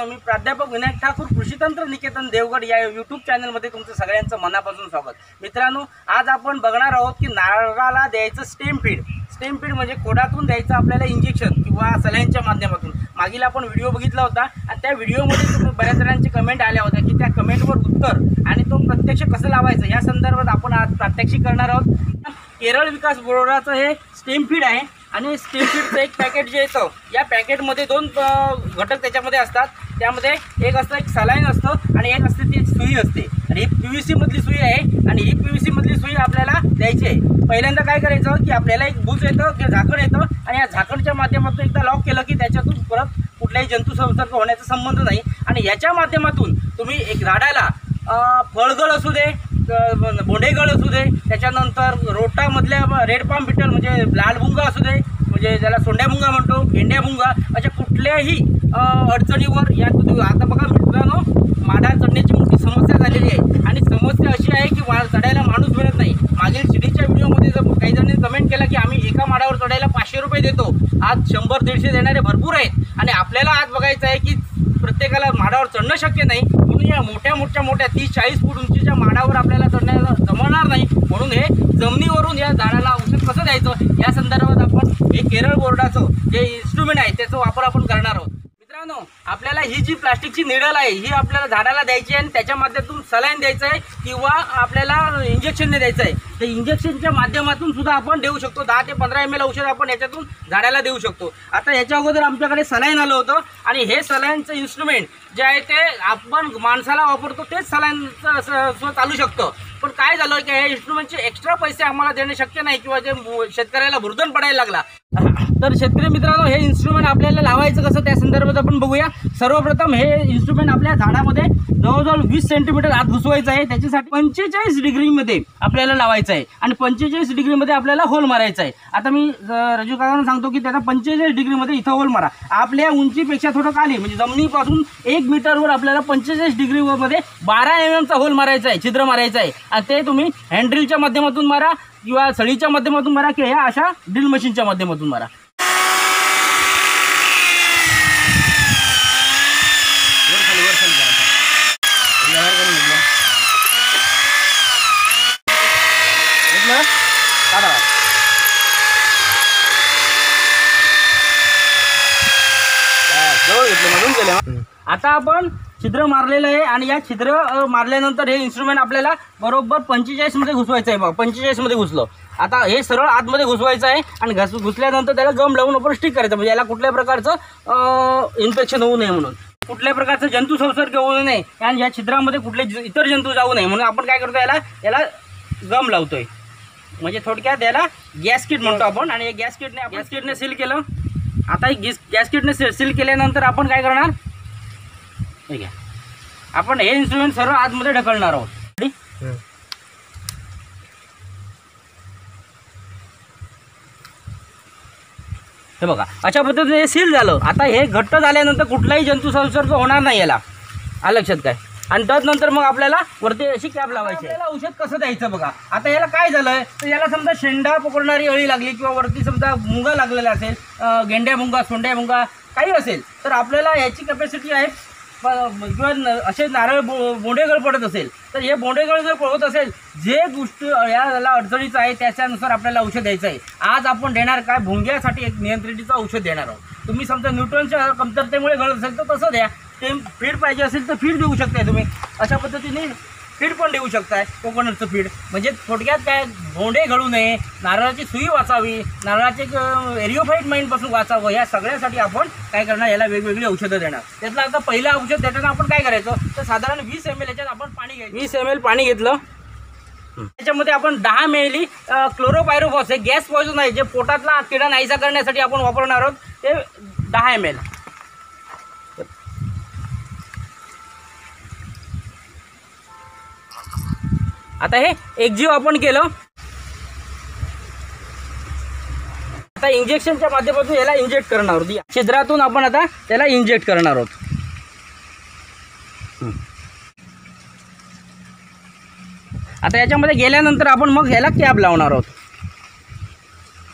मित्रांनो, मी प्राध्यापक विनायक ठाकूर, कृषीतंत्र निकेतन देवगड या यूट्यूब चॅनलमध्ये तुमचं सगळ्यांचं मनापासून स्वागत। मित्रांनो, आज आपण बघणार आहोत की नारळाला द्यायचं स्टेम फीड म्हणजे खोडातून द्यायचं आपल्याला इंजेक्शन किंवा सलाईनच्या माध्यमातून। मागील आपण व्हिडिओ बघितला होता आणि त्या व्हिडिओमध्ये बऱ्याच जणांची कमेंट आल्या होत्या की त्या कमेंटवर उत्तर आणि तो प्रत्यक्ष कसं लावायचं या संदर्भात आपण आज प्रात्यक्षिक करणार आहोत। केरळ विकास बोर्डाचं हे स्टेम फीड आहे आणि स्टेम फीडचं एक पॅकेट जे येतं, या पॅकेटमध्ये दोन घटक त्याच्यामध्ये असतात। त्यामध्ये एक असतं एक सलाईन असतं आणि एक असते ती सुई असते आणि ही PVC मधली सुई आहे आणि ही PVC मधली सुई आपल्याला द्यायची आहे। पहिल्यांदा काय करायचं की आपल्याला एक बूच येतं किंवा झाकण येतं आणि या झाकणच्या माध्यमातून एकदा लॉक केलं की त्याच्यातून परत कुठल्याही जंतू संसर्ग होण्याचा संबंध नाही आणि याच्या माध्यमातून तुम्ही एक झाडाला फळगळ असू दे, बोंडेगळ असू दे, त्याच्यानंतर रोटामधल्या रेड पाम बिटल म्हणजे लाल भुंगा असू दे, म्हणजे ज्याला सोंड्या भुंगा म्हणतो, भेंड्या भुंगा, अशा कुठल्याही अडचणीवर या आता बघा मित्रांनो, माडा चढण्याची मोठी समस्या झालेली आहे आणि समस्या अशी आहे की चढायला माणूस मिळत नाही। मागील शिडीच्या व्हिडिओमध्ये काही जणांनी कमेंट केला की आम्ही एका माडावर चढायला 500 रुपये देतो, आज 100-150 देणारे भरपूर आहेत आणि आपल्याला आज बघायचं आहे की प्रत्येकाला माडावर चढणं शक्य नाही, म्हणून या मोठ्या 30-40 फूट उंचीच्या माडावर आपल्याला चढण्याला जमणार नाही। म्हणून हे जमिनीवरून या झाडाला औषध कसं द्यायचं या संदर्भात आपण हे केरळ बोर्डाचं जे इन्स्ट्रुमेंट आहे त्याचा वापर आपण करणार आहोत। मित्रांनो, आपल्याला ही जी प्लास्टिकची निडल आहे ही आपल्याला झाडाला द्यायची आहे आणि त्याच्या माध्यमातून सलाईन द्यायचं आहे किंवा आपल्याला इंजेक्शनने द्यायचं आहे। ते इंजेक्शनच्या माध्यमातून सुद्धा आपण देऊ शकतो। 10 ते 15 ml औषध आपण याच्यातून झाडाला देऊ शकतो। आता याच्या अगोदर आमच्याकडे सलाईन आलं होतं आणि हे सलाईनचं इन्स्ट्रुमेंट जे आहे ते आपण माणसाला वापरतो तेच सलाईन चालू शकतं। पण काय झालं की हे इन्स्ट्रुमेंटचे एक्स्ट्रा पैसे आम्हाला देणे शक्य नाही किंवा जे शेतकऱ्याला भुर्दन पडायला लागला, तर शेतकरी मित्रांनो हे इन्स्ट्रुमेंट आपल्याला लावायचं कसं त्या संदर्भात आपण बघूया। सर्वप्रथम हे इन्स्ट्रुमेंट आपल्या झाडामध्ये जवळजवळ 20 सेंटीमीटर आत घुसवायचं आहे। त्याच्यासाठी 45 डिग्रीमध्ये आपल्याला लावायचं आहे आणि 45 डिग्रीमध्ये आपल्याला होल मारायचा आहे। आता मी राजू काकांना सांगतो की त्याला 45 डिग्रीमध्ये इथं होल मारा। आपल्या उंचीपेक्षा थोडं खाली म्हणजे जमिनीपासून 1 मीटरवर आपल्याला 45 डिग्रीमध्ये 12 mm चा होल मारायचा आहे, छिद्र मारायचं आहे आणि ते तुम्ही हँड्रिलच्या माध्यमातून मारा किंवा सळीच्या माध्यमातून मारा किंवा ह्या अशा ड्रिल मशीनच्या माध्यमातून मारा। आता आपण छिद्र मारलेलं आहे आणि या छिद्र मारल्यानंतर हे इन्स्ट्रुमेंट आपल्याला बरोबर 45 मध्ये घुसवायचं आहे। बघा 45 मध्ये घुसलं। आता हे सरळ आतमध्ये घुसवायचं आहे आणि घुसल्यानंतर त्याला गम लावून आपण स्टिक करायचं, म्हणजे याला कुठल्याही प्रकारचं इन्फेक्शन होऊ नये, म्हणून कुठल्याही प्रकारचं जंतू संसर्ग होऊ नये आणि या छिद्रामध्ये कुठले इतर जंतू जाऊ नये म्हणून आपण काय करतो, याला गम लावतोय, म्हणजे थोडक्यात याला गॅसकिट म्हणतो आपण। आणि या गॅसकिटने सील केलं। आता गॅसकिटने सील केल्यानंतर आपण काय करणार, ठीक आहे, आपण हे इन्स्ट्रुमेंट सर्व आतमध्ये ढकलणार आहोत। हे बघा अशा पद्धतीने हे सील झालं। आता हे घट्ट झाल्यानंतर कुठलाही जंतू संसर्ग होणार नाही याला, आलं लक्षात काय। आणि त्यानंतर मग आपल्याला वरती अशी कॅप लावायची। याला औषध कसं द्यायचं बघा। आता याला काय झालंय तर याला समजा शेंडा पकडणारी अळी लागली किंवा वरती समजा मुंगा लागलेला असेल, गेंड्या मुंगा, सोंड्या मुंगा काही असेल, तर आपल्याला याची कॅपॅसिटी आहे किंवा असे नारळ बोंडेगळ पडत असेल तर हे बोंडेगळ जर पडत असेल, जे गोष्ट याला अडचणीचं आहे त्याच्यानुसार आपल्याला औषध द्यायचं आहे। आज आपण देणार काय, भुंग्यासाठी एक नियंत्रितीचं औषध देणार आहोत। तुम्ही समजा न्यूट्रॉनच्या कमतरतेमुळे गळत असेल तर तसं द्या, ते फीड पाहिजे असेल तर फीड देऊ शकताय तुम्ही, अशा पद्धतीने फीड पण देऊ शकताय, कोकोनटचं फीड। म्हणजे थोडक्यात काय, भोंडे घडू नये, नारळाची सुई वाचावी, नारळाचे एरिओफाईट माइंडपासून वाचावं, या सगळ्यासाठी आपण काय करणार, याला वेगवेगळी औषधं देणार। त्यातलं आता पहिलं औषध देताना आपण काय करायचं तर साधारण 20 ml याच्यात आपण पाणी घ्यायचं। 20 ml पाणी घेतलं, त्याच्यामध्ये आपण 10 ml क्लोरोपायरोफॉस, हे गॅस पॉइझन आहे जे पोटातला किडा नाहीसा करण्यासाठी आपण वापरणार आहोत, ते 10 ml। आता हे एकजीव आपण केलं। आता इंजेक्शनच्या माध्यमातून याला इंजेक्ट करणार आहोत, छिद्रातून आपण आता त्याला इंजेक्ट करणार आहोत। आता याच्यामध्ये गेल्यानंतर आपण मग याला कॅप लावणार आहोत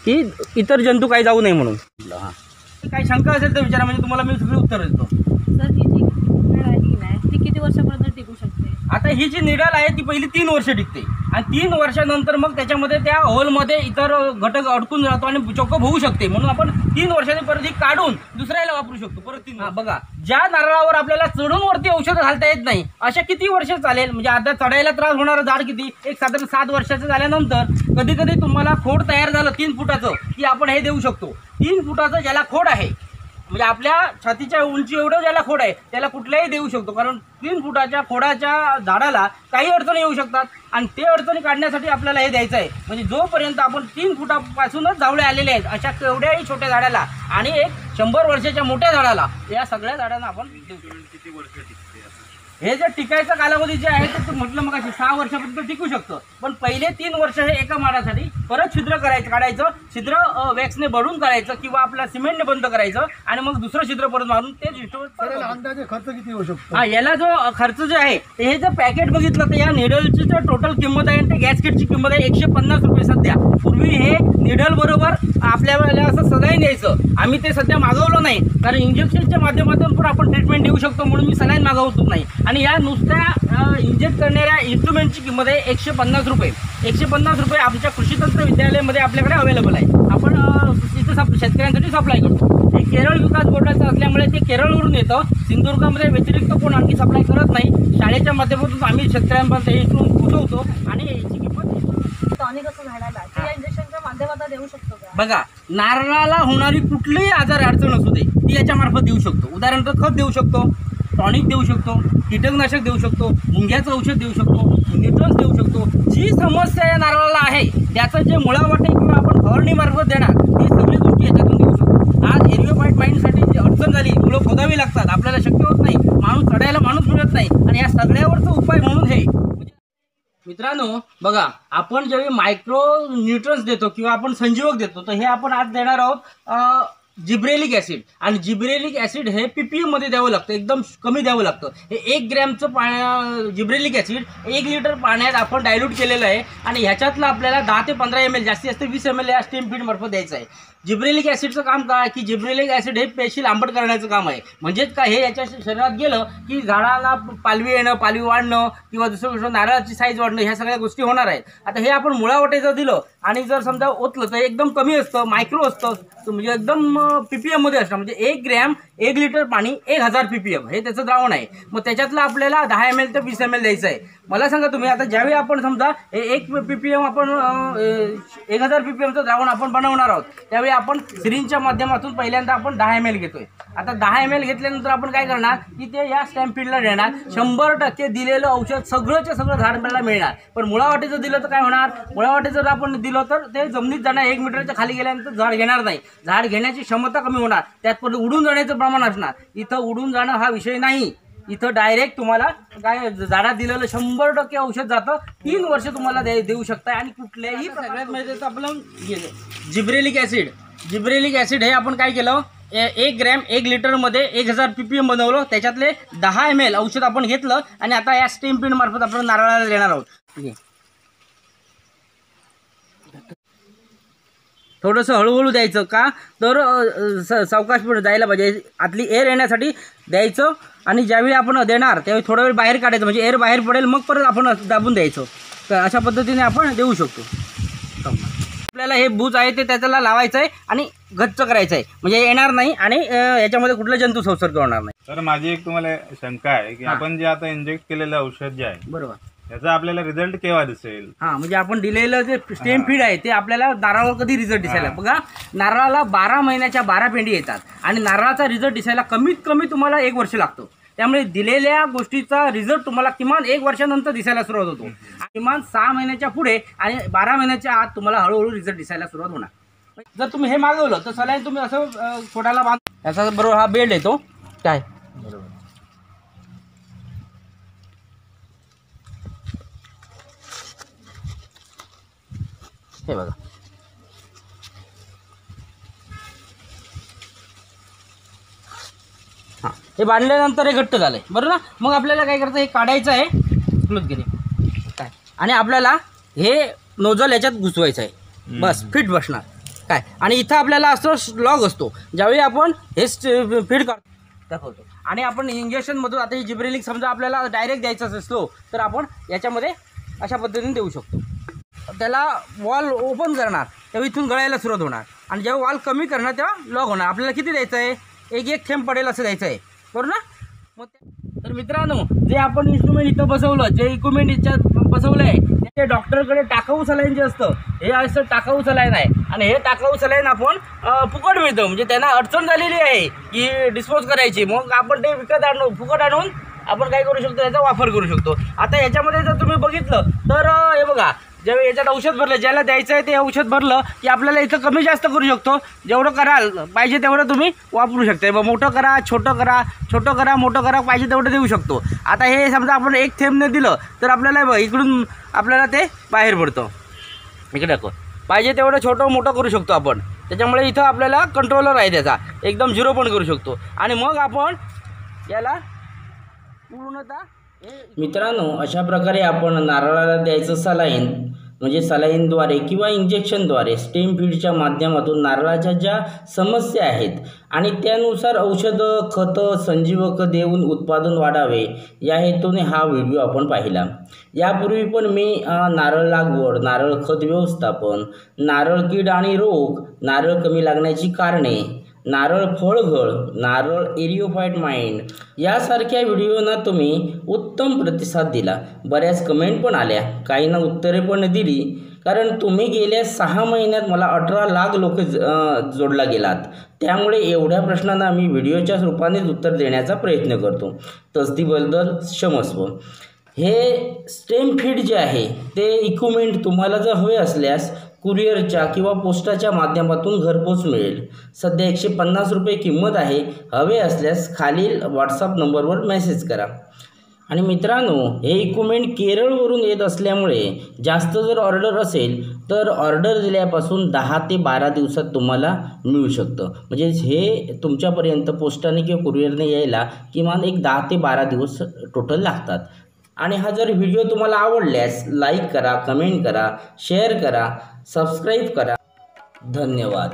की इतर जंतू काही जाऊ नये म्हणून। हां, काही शंका असेल तर विचारा, म्हणजे तुम्हाला मी सगळी उत्तर देतो। सर किती वर्षापर्यंत टिकू शकते? आता ही जी निडल आहे ती पहिली 3 वर्ष टिकते आणि 3 वर्षानंतर मग त्याच्यामध्ये त्या होलमध्ये इतर घटक अडकून जातो आणि चोकअप होऊ शकते, म्हणून आपण 3 वर्षांनी परत ही काढून दुसऱ्याला वापरू शकतो परत 3. बघा, ज्या नारळावर आपल्याला चढून वरती औषध घालता येत नाही अशा किती वर्ष चालेल, म्हणजे आता चढायला त्रास होणारं झाड किती, एक साधारण 7 वर्षाचं झाल्यानंतर कधी कधी तुम्हाला खोड तयार झालं 3 फुटाचं की आपण हे देऊ शकतो. 3 फुटाचं ज्याला खोड आहे, म्हणजे आपल्या छातीच्या उंची एवढं ज्याला खोड आहे त्याला कुठल्याही देऊ शकतो, कारण 3 फुटाच्या खोडाच्या झाडाला काही अडचणी येऊ शकतात आणि ते अडचणी काढण्यासाठी आपल्याला हे द्यायचं आहे. म्हणजे जोपर्यंत आपण 3 फुटापासूनच जावळे आलेले आहेत अशा केवढ्याही छोट्या झाडाला आणि एक 100 वर्षाच्या मोठ्या झाडाला, या सगळ्या झाडांना आपण देऊ शकतो. किती वर्ष टिकते? हे जे टिकायचा कालावधी जे आहे ते म्हटलं मग 6 वर्षापर्यंत टिकू शकतं, पण पहिले 3 वर्ष हे एका माडासाठी, परत छिद्र काढायचं, छिद्र वॅक्सने भरून काढायचं किंवा आपल्या सिमेंटने बंद करायचं आणि मग दुसरं छिद्र परत मारून ते अंदाजे खर्च किती होऊ शकतो? हा, याला जो खर्च जे आहे हे जर पॅकेट बघितलं तर या निडलची जो टोटल किंमत आहे ते गॅसकेटची किंमत आहे 150 रुपये सध्या. पूर्वी हे निडल बरोबर आपल्याला असं सलाईन द्यायचं, आम्ही ते सध्या मागवलं नाही कारण इंजेक्शनच्या माध्यमातून पण आपण ट्रीटमेंट देऊ शकतो म्हणून मी सलाईन मागवतो नाही. आणि या नुसत्या इंजेक्ट करणाऱ्या इन्स्ट्रुमेंटची किंमत आहे 150 रुपये. 150 रुपये आमच्या कृषी तंत्र विद्यालयामध्ये आपल्याकडे अवेलेबल आहे. आपण तिथं शेतकऱ्यांसाठी सप्लाय करतो. हे केरळ विकास बोर्डाचं असल्यामुळे ते केरळवरून येतं. सिंधुदुर्गामध्ये व्यतिरिक्त कोण आणखी सप्लाय करत नाही. शाळेच्या माध्यमातून आम्ही शेतकऱ्यांपर्यंत हे इन्स्ट्रुमेंट पोहोचवतो आणि याची किंमत टॉनिक असं झाडाला ते या इंजेक्शनच्या माध्यमातून देऊ शकतो का? बघा, नारळाला होणारी कुठलीही आजार अडचण असू दे ती याच्या मार्फत देऊ शकतो. उदाहरणार्थ खत देऊ शकतो, टॉनिक देऊ शकतो, कीटकनाशक देऊ शकतो, मुंग्याचं औषध देऊ शकतो, न्यूट्रन्स देऊ शकतो. जी समस्या या नारळाला आहे त्याचं जे मुळावाटे किंवा आपण फवारणी मार्फत देणार ती सगळी गोष्टी याच्यातून देऊ शकतो. आज एरिओफाईट माइंडसाठी जी अडचण झाली, मुळं खोदावी लागतात, आपल्याला शक्य होत नाही, माणूस चढायला माणूस मिळत नाही आणि या सगळ्यावरचा उपाय म्हणून हे. मित्रांनो बघा, आपण ज्यावेळी मायक्रो न्यूट्रन्स देतो किंवा आपण संजीवक देतो तर हे आपण आज देणार आहोत जिब्रेलिक ॲसिड. आणि जिब्रेलिक ॲसिड हे PPM मध्ये द्यावं लागतं, एकदम कमी द्यावं लागतं. हे 1 ग्रॅमचं जिब्रेलिक ॲसिड 1 लिटर पाण्यात आपण डायल्यूट केलेलं आहे आणि ह्याच्यातलं आपल्याला 10 ते 15 ml, जास्तीत जास्त 20 ml या स्टीम फीड मार्फत द्यायचं आहे. जिब्रेलिक ॲसिडचं काम काय की जिब्रेलिक ॲसिड हे पेशी लांबट करण्याचं काम आहे. म्हणजेच काय, हे याच्या शरीरात गेलं की झाडाला पालवी येणं, पालवी वाढणं किंवा दुसरं गोष्ट नारळाची साईज वाढणं ह्या सगळ्या गोष्टी होणार आहेत. आता हे आपण मुळावाटे जर दिलं आणि जर समजा ओतलं तर एकदम कमी असतं, मायक्रो असतं, म्हणजे एकदम PPM मध्ये असतं. म्हणजे 1 ग्रॅम 1 लिटर पाणी 1000 PPM हे त्याचं द्रावण आहे. मग त्याच्यातलं आपल्याला 10 ml ते 20 ml द्यायचं आहे. मला सांगा तुम्ही, आता ज्यावेळी आपण समजा 1 PPM आपण 1000 PPMचं द्रावण आपण बनवणार आहोत त्यावेळी आपण सिरिंजच्या माध्यमातून पहिल्यांदा आपण 10 ml घेतोय. आता 10 ml घेतल्यानंतर आपण काय करणार की ते या स्टॅम्प फीडला देणार. 100% दिलेलं औषध सगळंच्या सगळं झाडाला मिळणार. पण मुळावाटे जर दिलं तर काय होणार, मुळावाटे जर आपण दिलं तर ते जमिनीत जाणार, 1 मीटरच्या खाली गेल्यानंतर झाड घेणार नाही, झाड घेण्याची क्षमता कमी होणार, त्यात पण उडून जाण्याचं प्रमाण असणार. इथं उडून जाणं हा विषय नाही, इथं डायरेक्ट तुम्हाला काय झाडात दिलेलं 100% औषध जातं. 3 वर्ष तुम्हाला देऊ शकता आणि कुठल्याही सगळ्यात म्हणजे आपलं जिब्रेलिक ॲसिड. जिब्रेलिक ॲसिड हे आपण काय केलं, 1 ग्रॅम 1 लिटरमध्ये 1000 PPM बनवलं, त्याच्यातले 10 ml औषध आपण घेतलं आणि आता या स्टीम फीड मार्फत आपण नारळाला देणार आहोत. थोडंसं हळूहळू द्यायचं का तर सावकाश पण जायला पाहिजे, आतली एअर येण्यासाठी द्यायचं. आणि ज्यावेळी आपण देणार त्यावेळी थोडा वेळ बाहेर काढायचं, म्हणजे एअर बाहेर पडेल, मग परत आपण दाबून द्यायचं. तर अशा पद्धतीने आपण देऊ शकतो. आपल्याला हे बूज आहे ते त्याच्याला लावायचं आहे आणि गच्च करायचं आहे, म्हणजे येणार नाही आणि याच्यामध्ये कुठला जंतू संसर्ग होणार नाही. तर माझी एक तुम्हाला शंका आहे की आपण जे आता इंजेक्ट केलेलं औषध जे आहे बरोबर, याचा आपल्याला रिझल्ट केव्हा दिसेल? हा, म्हणजे आपण दिलेलं जे स्टेम फीड आहे ते आपल्याला नारळावर कधी रिझल्ट दिसायला, बघा नारळाला 12 महिन्याच्या 12 पेंडी येतात आणि नारळाचा रिझल्ट दिसायला कमीत कमी तुम्हाला 1 वर्ष लागतं. त्यामुळे दिलेल्या गोष्टीचा रिझल्ट तुम्हाला किमान 1 वर्षानंतर दिसायला सुरुवात होतो. किमान 6 महिन्याच्या पुढे आणि 12 महिन्याच्या आत तुम्हाला हळूहळू रिझल्ट दिसायला सुरुवात होणार. जर तुम्ही हे मागवलं तर सलाईन तुम्ही असं पोटाला बांध, याचा बरोबर हा बेल्ट येतो काय, बरोबर हे बघा. हां, हे बांधल्यानंतर हे घट्ट झालंय बरोबर ना. मग आपल्याला काय करायचं, हे काढायचं आहे क्लोज गेले काय आणि आपल्याला हे नोझल याच्यात घुसवायचं आहे, बस फिट बसणार काय. आणि इथं आपल्याला असं लॉग असतो, ज्यावेळी आपण हे फीड काढतो दाखवतो. आणि आपण इंजेक्शनमधून आता ही जिब्रेलिक समजा आपल्याला डायरेक्ट द्यायचाच असतो तर आपण याच्यामध्ये अशा पद्धतीने देऊ शकतो. त्याला वॉल ओपन करणार तेव्हा इथून गळायला सुरुवात होणार आणि जेव्हा वॉल कमी करणार तेव्हा लॉक होणार. आपल्याला किती द्यायचं आहे? एक थेंब पडेल असं द्यायचं आहे, बरोबर ना? मग तर मित्रांनो, जे आपण इन्स्ट्रुमेंट इथं बसवलं, जे इक्विपमेंट याच्यात बसवलं आहे ते डॉक्टरकडे टाकाऊ सलाईन जे असतं हे असं टाकाऊ सलाईन आहे आणि हे टाकाऊ सलाईन आपण फुकट मिळतं. म्हणजे त्यांना अडचण झालेली आहे की डिस्पोज करायची, मग आपण ते विकत आणून फुकट आणून आपण काय करू शकतो, याचा वापर करू शकतो. आता याच्यामध्ये जर तुम्ही बघितलं तर हे बघा, ज्यावेळी याच्यात औषध भरलं, ज्याला द्यायचं आहे ते औषध भरलं की आपल्याला इथं कमी जास्त करू शकतो. जेवढं कराल पाहिजे तेवढं तुम्ही वापरू शकता. मग मोठं करा, छोटं करा, छोटं करा, मोठं करा, पाहिजे तेवढं देऊ शकतो. आता हे समजा आपण एक थेंबने दिलं तर आपल्याला बघ इकडून आपल्याला ते बाहेर पडतं. इकडे दाखव, पाहिजे तेवढं छोटं मोठं करू शकतो आपण. त्याच्यामुळे इथं आपल्याला कंट्रोलर आहे त्याचा, एकदम 0 पण करू शकतो. आणि मग आपण याला पूर्णतः मित्रांनो, अशा प्रकारे आपण नारळाला द्यायचं सलाईन म्हणजे सलाईनद्वारे किंवा इंजेक्शनद्वारे स्टेम फीडच्या माध्यमातून नारळाच्या ज्या समस्या आहेत आणि त्यानुसार औषधं, खतं, संजीवक देऊन उत्पादन वाढावे या हेतूने हा व्हिडिओ आपण पाहिला. यापूर्वी पण मी नारळ लागवड, नारळ खत व्यवस्थापन, नारळ कीड आणि रोग, नारळ कमी लागण्याची कारणे, नारळ फळघळ, नारळ एरिओफाइट माइंड यासारख्या व्हिडिओना तुम्ही उत्तम प्रतिसाद दिला. बऱ्याच कमेंट पण आल्या, काहींना उत्तरे पण दिली. कारण तुम्ही गेल्या 6 महिन्यात मला 18 लाख लोक जोडला गेलात. त्यामुळे एवढ्या प्रश्नांना मी व्हिडिओच्या रूपानेच उत्तर देण्याचा प्रयत्न करतो. तसदीबद्दल क्षमस्व. हे स्टेम फीड जे आहे ते इक्विपमेंट तुम्हाला जर हवे असल्यास कुरिअरच्या किंवा पोस्टाच्या माध्यमातून घरपोच मिळेल. सध्या 150 रुपये किंमत आहे. हवे असल्यास खालील व्हॉट्सअप नंबरवर मेसेज करा. आणि मित्रांनो, हे इक्विपमेंट केरळवरून येत असल्यामुळे जास्त जर ऑर्डर असेल तर ऑर्डर दिल्यापासून 10 ते 12 दिवसात तुम्हाला मिळू शकतं. म्हणजे हे तुमच्यापर्यंत पोस्टाने किंवा कुरिअरने यायला किमान एक 10 ते 12 दिवस टोटल लागतात. आणि हा जर व्हिडिओ तुम्हाला आवडल्यास लाईक करा, कमेंट करा, शेअर करा, सबस्क्राईब करा. धन्यवाद.